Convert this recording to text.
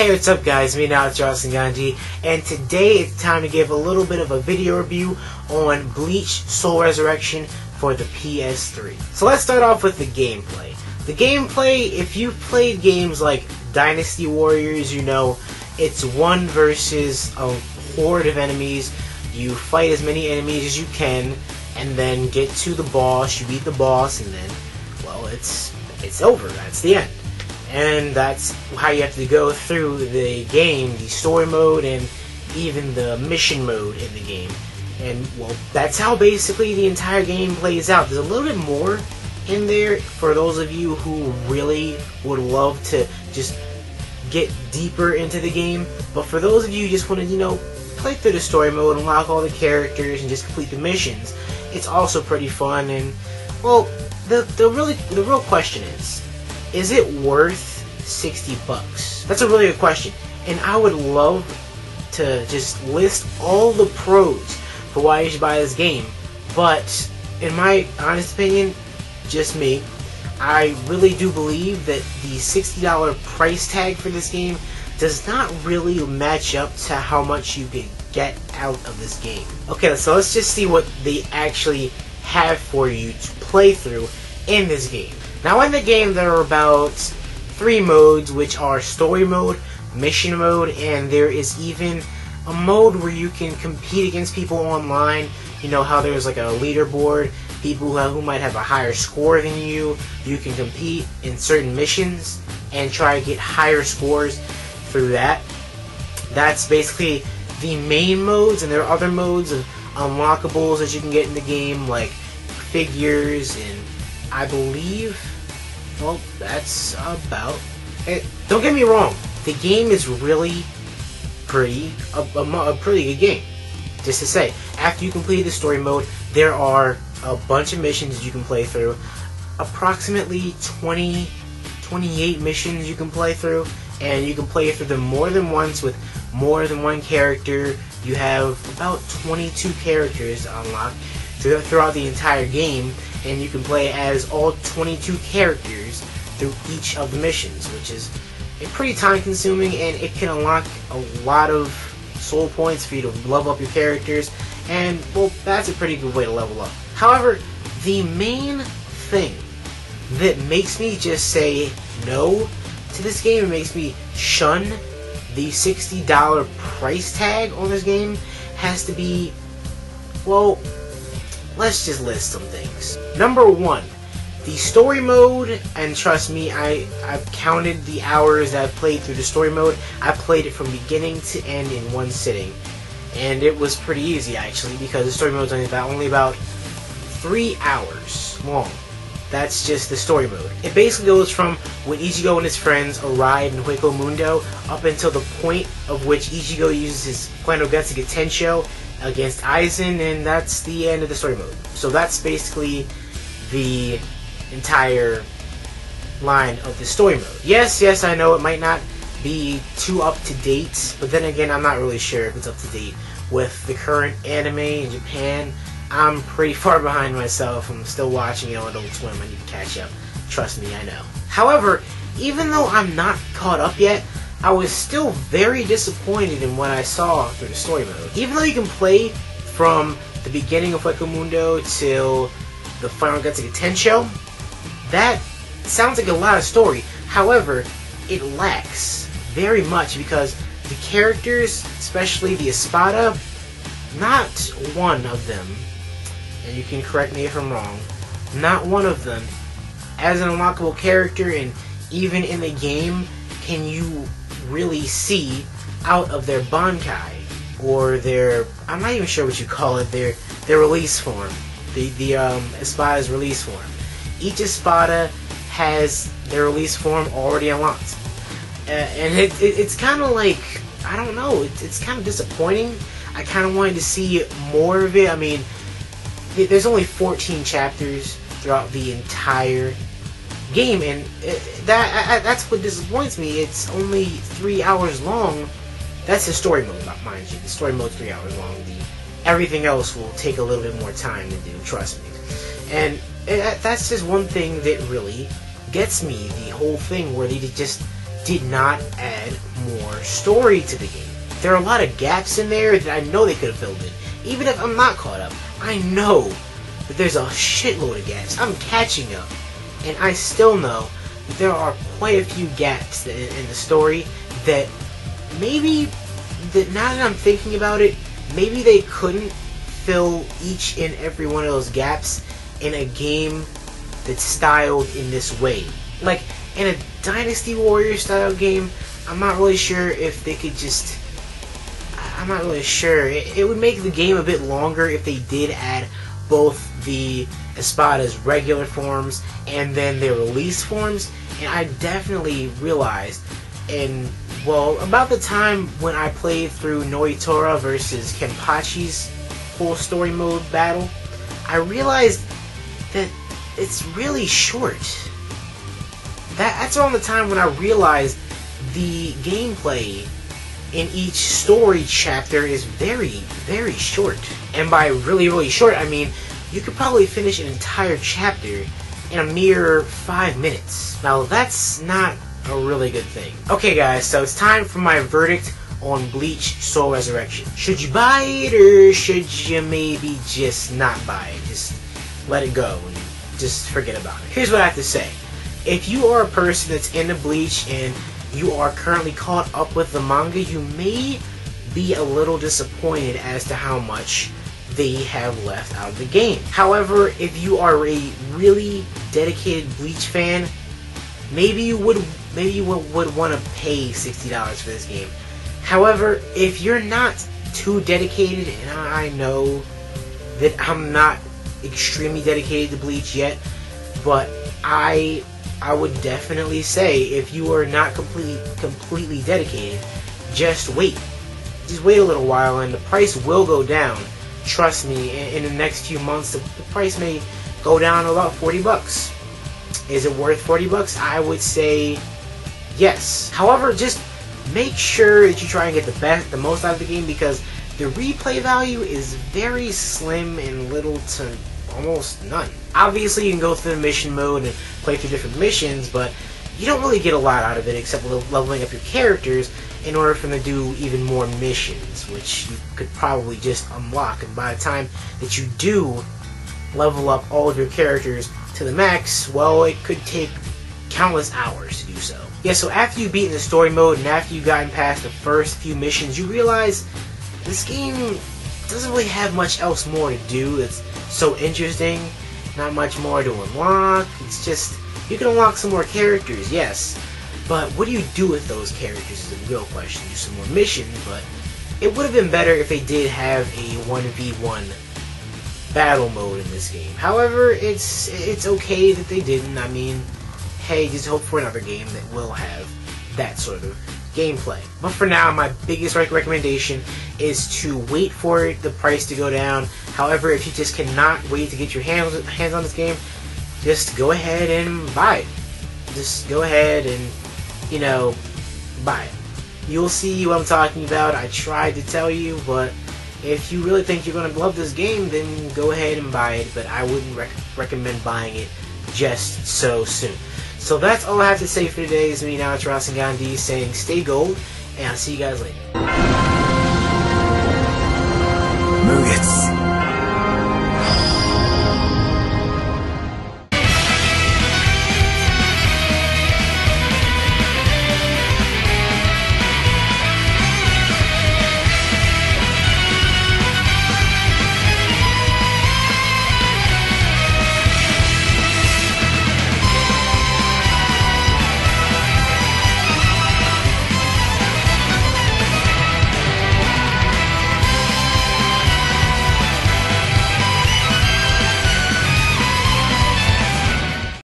Hey, what's up guys, me now, it's Resurreccion Ganji, and today it's time to give a little bit of a video review on Bleach Soul Resurrection for the PS3. So let's start off with the gameplay. The gameplay, if you've played games like Dynasty Warriors, you know it's one versus a horde of enemies. You fight as many enemies as you can, and then get to the boss, you beat the boss, and then, well, it's over, that's the end. And that's how you have to go through the game, the story mode, and even the mission mode in the game. And, well, that's how basically the entire game plays out. There's a little bit more in there for those of you who really would love to just get deeper into the game. But for those of you who just want to, you know, play through the story mode, unlock all the characters, and just complete the missions, it's also pretty fun. And, well, the real question is it worth $60? That's a really good question, and I would love to just list all the pros for why you should buy this game, but in my honest opinion, just me, I really do believe that the $60 price tag for this game does not really match up to how much you can get out of this game. Okay, so let's just see what they actually have for you to play through in this game. Now in the game there are about 3 modes, which are story mode, mission mode, and there is even a mode where you can compete against people online. You know how there's like a leaderboard, people who might have a higher score than you. You can compete in certain missions and try to get higher scores through that. That's basically the main modes, and there are other modes of unlockables that you can get in the game, like figures, and I believe, well, that's about it. Don't get me wrong, the game is really a pretty good game. Just to say, after you complete the story mode, there are a bunch of missions you can play through. Approximately 28 missions you can play through, and you can play through them more than once with more than one character. You have about 22 characters unlocked throughout the entire game, and you can play as all 22 characters through each of the missions, which is pretty time consuming, and it can unlock a lot of soul points for you to level up your characters, and, well, that's a pretty good way to level up. However, the main thing that makes me just say no to this game, and makes me shun the $60 price tag on this game, has to be, well, let's just list some things. Number 1, the story mode, and trust me, I've counted the hours that I've played through the story mode. I played it from beginning to end in one sitting, and it was pretty easy actually, because the story mode is only about 3 hours long. That's just the story mode. It basically goes from when Ichigo and his friends arrive in Hueco Mundo up until the point of which Ichigo uses his Final Getsuga Tensho against Aizen, and that's the end of the story mode. So that's basically the entire line of the story mode. Yes, I know it might not be too up to date, but then again, I'm not really sure if it's up to date with the current anime in Japan. I'm pretty far behind myself. I'm still watching it on Adult Swim. I need to catch up. Trust me, I know. However, even though I'm not caught up yet, I was still very disappointed in what I saw through the story mode. Even though you can play from the beginning of Hueco Mundo till the Final Getsuga Tensho, that sounds like a lot of story. However, it lacks very much, because the characters, especially the Espada, not one of them, and you can correct me if I'm wrong, not one of them, as an unlockable character, and even in the game, can you really see out of their Bankai, or their, I'm not even sure what you call it, their release form, the Espada's release form. Each Espada has their release form already unlocked, and it's kind of like, I don't know, it's kind of disappointing. I kind of wanted to see more of it. I mean, there's only 14 chapters throughout the entire game, and that's what disappoints me. It's only 3 hours long. That's the story mode, mind you. The story mode's 3 hours long. Everything else will take a little bit more time to do, trust me. And that's just one thing that really gets me, the whole thing where they just did not add more story to the game. There are a lot of gaps in there that I know they could have filled in. Even if I'm not caught up, I know that there's a shitload of gaps. I'm catching up. And I still know that there are quite a few gaps in the story that maybe, now that I'm thinking about it, maybe they couldn't fill each and every one of those gaps in a game that's styled in this way. Like, in a Dynasty Warriors style game, I'm not really sure if they could just... I'm not really sure. It would make the game a bit longer if they did add both the Espada's regular forms and then their release forms. And I definitely realized, and well, about the time when I played through Noitora versus Kenpachi's full story mode battle, I realized that it's really short. That's around the time when I realized the gameplay in each story chapter is very, very short. And by really, really short, I mean you could probably finish an entire chapter in a mere 5 minutes. Now that's not a really good thing. Okay guys, so it's time for my verdict on Bleach Soul Resurrection. Should you buy it, or should you maybe just not buy it? Just let it go and just forget about it. Here's what I have to say. If you are a person that's into Bleach and you are currently caught up with the manga, you may be a little disappointed as to how much they have left out of the game. However, if you are a really dedicated Bleach fan, maybe you would want to pay $60 for this game. However, if you're not too dedicated, and I know that I'm not extremely dedicated to Bleach yet, but I would definitely say if you are not completely dedicated, just wait. Just wait a little while and the price will go down. Trust me, in the next few months the price may go down about 40 bucks. Is it worth 40 bucks? I would say yes. However, just make sure that you try and get the most out of the game, because the replay value is very slim and little to almost none. Obviously, you can go through the mission mode and play through different missions, but you don't really get a lot out of it except leveling up your characters in order for them to do even more missions, which you could probably just unlock. And by the time that you do level up all of your characters to the max, well, it could take countless hours to do so. Yeah, so after you've beaten the story mode and after you've gotten past the first few missions, you realize this game doesn't really have much else more to do that's so interesting. Not much more to unlock. It's just, you can unlock some more characters, yes, but what do you do with those characters is a real question. Do some more missions, but it would have been better if they did have a 1v1 battle mode in this game. However, it's okay that they didn't. I mean, hey, just hope for another game that will have that sort of gameplay. But for now, my biggest recommendation is to wait for the price to go down. However, if you just cannot wait to get your hands on this game, just go ahead and buy it. Just go ahead and, you know, buy it. You'll see what I'm talking about. I tried to tell you, but if you really think you're going to love this game, then go ahead and buy it. But I wouldn't recommend buying it just so soon. So that's all I have to say for today. It's me now, it's Rasengan D, saying stay gold, and I'll see you guys later.